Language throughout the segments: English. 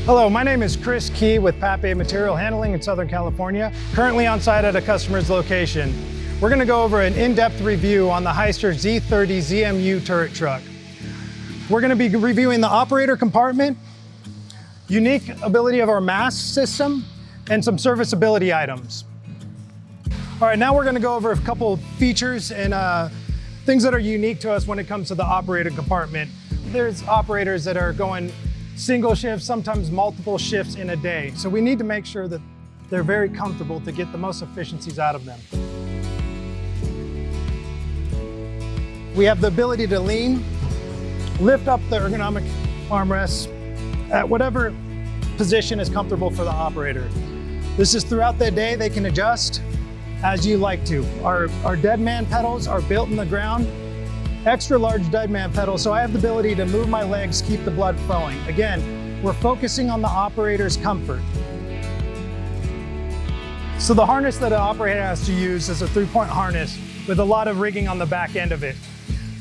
Hello, my name is Chris Key with Papé Material Handling in Southern California, currently on site at a customer's location. We're going to go over an in-depth review on the Hyster Z30ZMU Turret Truck. We're going to be reviewing the operator compartment, unique ability of our mast system, and some serviceability items. All right, now we're going to go over a couple features and things that are unique to us when it comes to the operator compartment. There's operators that are going single shifts, sometimes multiple shifts in a day. So we need to make sure that they're very comfortable to get the most efficiencies out of them. We have the ability to lean, lift up the ergonomic armrests at whatever position is comfortable for the operator. This is throughout the day, they can adjust as you like to. Our dead man pedals are built in the ground, extra large dead man pedals, so I have the ability to move my legs, keep the blood flowing. Again, we're focusing on the operator's comfort. So the harness that an operator has to use is a 3-point harness with a lot of rigging on the back end of it.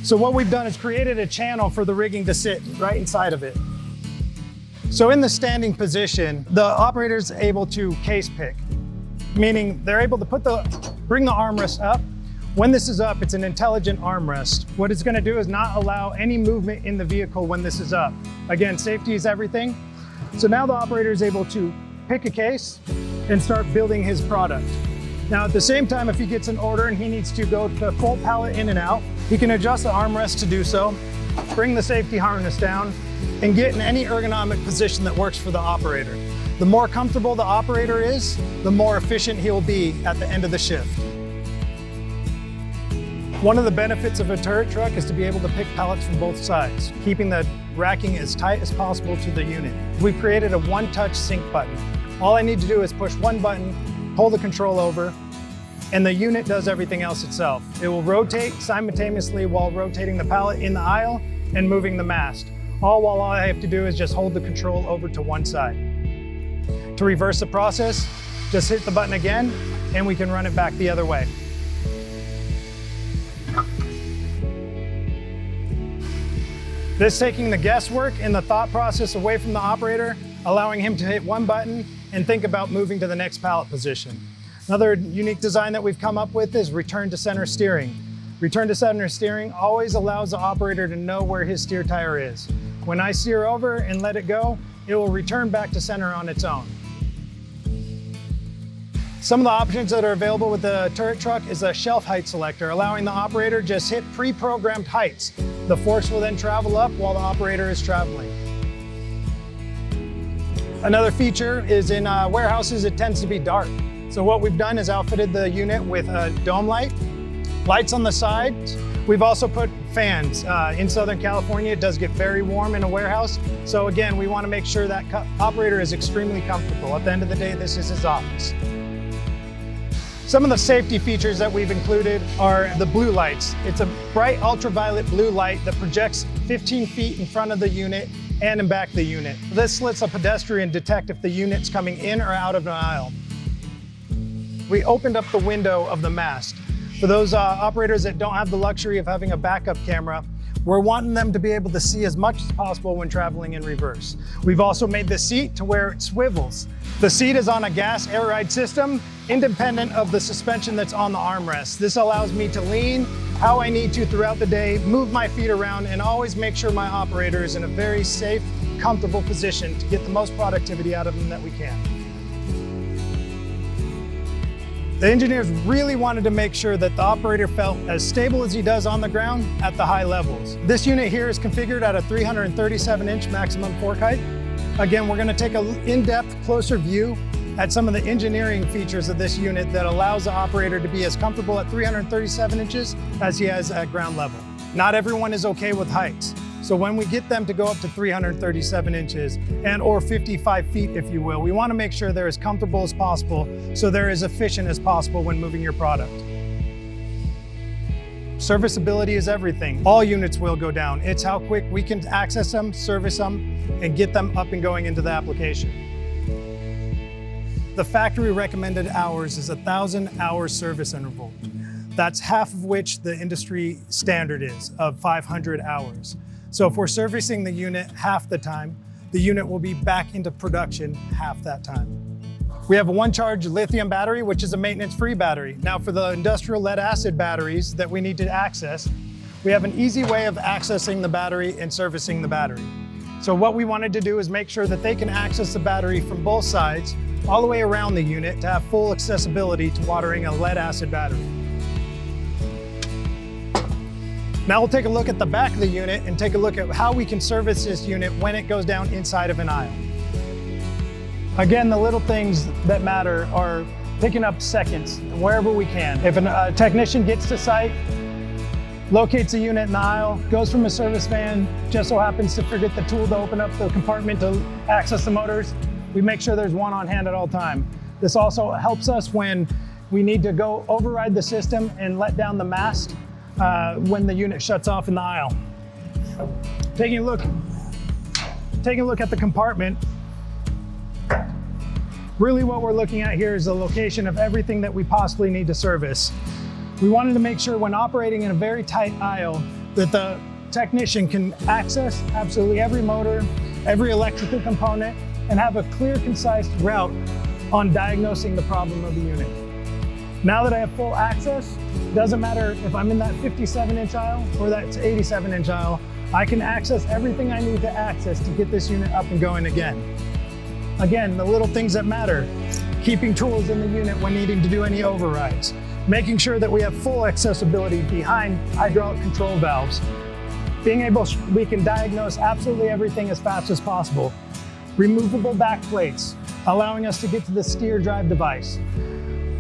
So what we've done is created a channel for the rigging to sit right inside of it. So in the standing position, the operator is able to case pick, meaning they're able to bring the armrest up. When this is up, it's an intelligent armrest. What it's going to do is not allow any movement in the vehicle when this is up. Again, safety is everything. So now the operator is able to pick a case and start building his product. Now at the same time, if he gets an order and he needs to go to full pallet in and out, he can adjust the armrest to do so, bring the safety harness down, and get in any ergonomic position that works for the operator. The more comfortable the operator is, the more efficient he'll be at the end of the shift. One of the benefits of a turret truck is to be able to pick pallets from both sides, keeping the racking as tight as possible to the unit. We've created a one-touch sync button. All I need to do is push one button, pull the control over, and the unit does everything else itself. It will rotate simultaneously while rotating the pallet in the aisle and moving the mast. All I have to do is just hold the control over to one side. To reverse the process, just hit the button again, and we can run it back the other way. This taking the guesswork and the thought process away from the operator, allowing him to hit one button and think about moving to the next pallet position. Another unique design that we've come up with is return to center steering. Return to center steering always allows the operator to know where his steer tire is. When I steer over and let it go, it will return back to center on its own. Some of the options that are available with the turret truck is a shelf height selector, allowing the operator just hit pre-programmed heights. The forks will then travel up while the operator is traveling. Another feature is in warehouses, it tends to be dark. So what we've done is outfitted the unit with a dome light, lights on the sides. We've also put fans. In Southern California, it does get very warm in a warehouse. So again, we want to make sure that operator is extremely comfortable. At the end of the day, this is his office. Some of the safety features that we've included are the blue lights. It's a bright ultraviolet blue light that projects 15 feet in front of the unit and in back of the unit. This lets a pedestrian detect if the unit's coming in or out of an aisle. We opened up the window of the mast. For those operators that don't have the luxury of having a backup camera, we're wanting them to be able to see as much as possible when traveling in reverse. We've also made the seat to where it swivels. The seat is on a gas air ride system, independent of the suspension that's on the armrest. This allows me to lean how I need to throughout the day, move my feet around, and always make sure my operator is in a very safe, comfortable position to get the most productivity out of them that we can. The engineers really wanted to make sure that the operator felt as stable as he does on the ground at the high levels. This unit here is configured at a 337-inch maximum fork height. Again, we're going to take an in-depth, closer view at some of the engineering features of this unit that allows the operator to be as comfortable at 337 inches as he has at ground level. Not everyone is okay with heights. So when we get them to go up to 337 inches or 55 feet, if you will, we want to make sure they're as comfortable as possible so they're as efficient as possible when moving your product. Serviceability is everything. All units will go down. It's how quick we can access them, service them, and get them up and going into the application. The factory recommended hours is 1,000 hour service interval. That's half of which the industry standard is of 500 hours. So if we're servicing the unit half the time, the unit will be back into production half that time. We have a one-charge lithium battery, which is a maintenance-free battery. Now for the industrial lead-acid batteries that we need to access, we have an easy way of accessing the battery and servicing the battery. So what we wanted to do is make sure that they can access the battery from both sides, all the way around the unit to have full accessibility to watering a lead-acid battery. Now we'll take a look at the back of the unit and take a look at how we can service this unit when it goes down inside of an aisle. Again, the little things that matter are picking up seconds wherever we can. If a technician gets to site, locates the unit in the aisle, goes from a service van, just so happens to forget the tool to open up the compartment to access the motors, we make sure there's one on hand at all time. This also helps us when we need to go override the system and let down the mast when the unit shuts off in the aisle. Taking a look at the compartment, really what we're looking at here is the location of everything that we possibly need to service. We wanted to make sure when operating in a very tight aisle that the technician can access absolutely every motor, every electrical component, and have a clear, concise route on diagnosing the problem of the unit. Now that I have full access, doesn't matter if I'm in that 57-inch aisle or that 87-inch aisle, I can access everything I need to access to get this unit up and going again. Again, the little things that matter, keeping tools in the unit when needing to do any overrides, making sure that we have full accessibility behind hydraulic control valves, we can diagnose absolutely everything as fast as possible, removable back plates, allowing us to get to the steer drive device.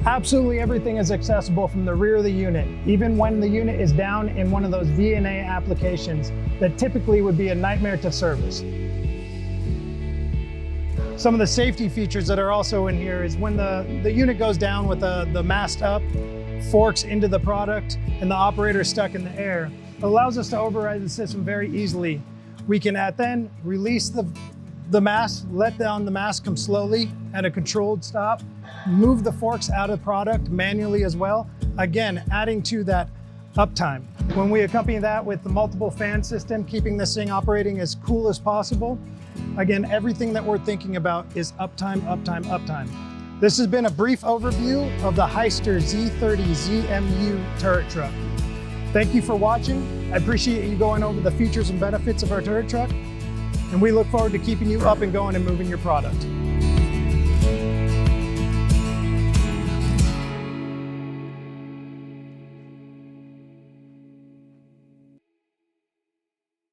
Absolutely everything is accessible from the rear of the unit, even when the unit is down in one of those VNA applications that typically would be a nightmare to service. Some of the safety features that are also in here is when the unit goes down with the mast up, forks into the product, and the operator is stuck in the air, it allows us to override the system very easily. We can then release the mast, let down the mast come slowly at a controlled stop, move the forks out of product manually as well, again, adding to that uptime. When we accompany that with the multiple fan system, keeping this thing operating as cool as possible, again, everything that we're thinking about is uptime, uptime, uptime. This has been a brief overview of the Hyster Z30ZMU Turret Truck. Thank you for watching. I appreciate you going over the features and benefits of our turret truck, and we look forward to keeping you up and going and moving your product.